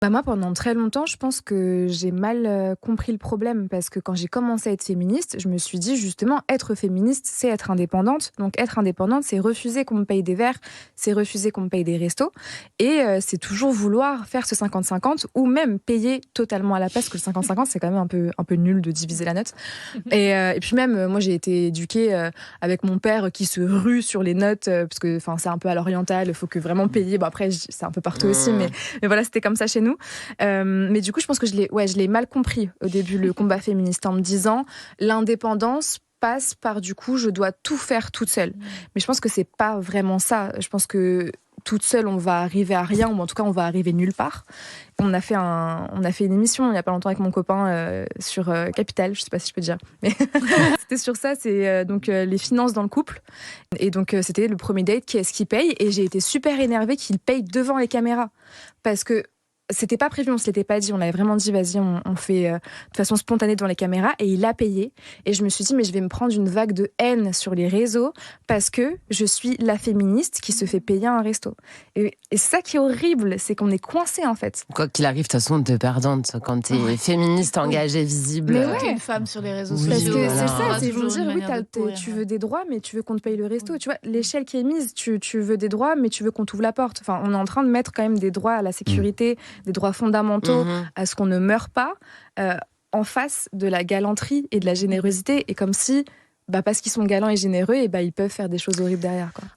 Bah, moi, pendant très longtemps, je pense que j'ai mal, compris le problème parce que quand j'ai commencé à être féministe, je me suis dit justement être féministe, c'est être indépendante. Donc être indépendante, c'est refuser qu'on me paye des verres, c'est refuser qu'on me paye des restos et c'est toujours vouloir faire ce 50-50 ou même payer totalement à la place, parce que le 50-50, c'est quand même un peu nul de diviser la note. Et puis même, moi, j'ai été éduquée avec mon père qui se rue sur les notes, parce que c'est un peu à l'oriental, il faut que vraiment payer. Bon, après, c'est un peu partout aussi, mais voilà, c'était comme ça chez nous. Mais du coup, je pense que je l'ai mal compris au début, le combat féministe, en me disant l'indépendance passe par du coup, je dois tout faire toute seule. Mais je pense que c'est pas vraiment ça. Je pense que toute seule, on va arriver à rien, ou en tout cas, on va arriver nulle part. On a fait une émission il y a pas longtemps avec mon copain sur Capital, je sais pas si je peux dire, mais c'était sur ça, c'est les finances dans le couple. Et donc c'était le premier date, qui est-ce qui paye, et j'ai été super énervée qu'il paye devant les caméras parce que c'était pas prévu, on se l'était pas dit, on avait vraiment dit vas-y, on fait de façon spontanée devant les caméras, et il a payé. Et je me suis dit mais je vais me prendre une vague de haine sur les réseaux parce que je suis la féministe qui se fait payer un resto. Et c'est ça qui est horrible, c'est qu'on est coincé en fait. Quoi qu'il arrive, de toute façon, t'es perdante quand t'es féministe, engagée, visible. Mais Quand t'es ouais. une femme sur les réseaux Oui, Parce sociaux, que voilà. c'est ça, t'auras c'est ils vont toujours dire une oui, manière de courir. tu veux des droits, mais tu veux qu'on te paye le resto. Tu vois, l'échelle qui est mise, tu veux des droits, mais tu veux qu'on t'ouvre la porte. Enfin, on est en train de mettre quand même des droits à la sécurité, des droits fondamentaux, à ce qu'on ne meure pas, euh, en face de la galanterie et de la générosité. Et comme si, parce qu'ils sont galants et généreux, et ils peuvent faire des choses horribles derrière, quoi.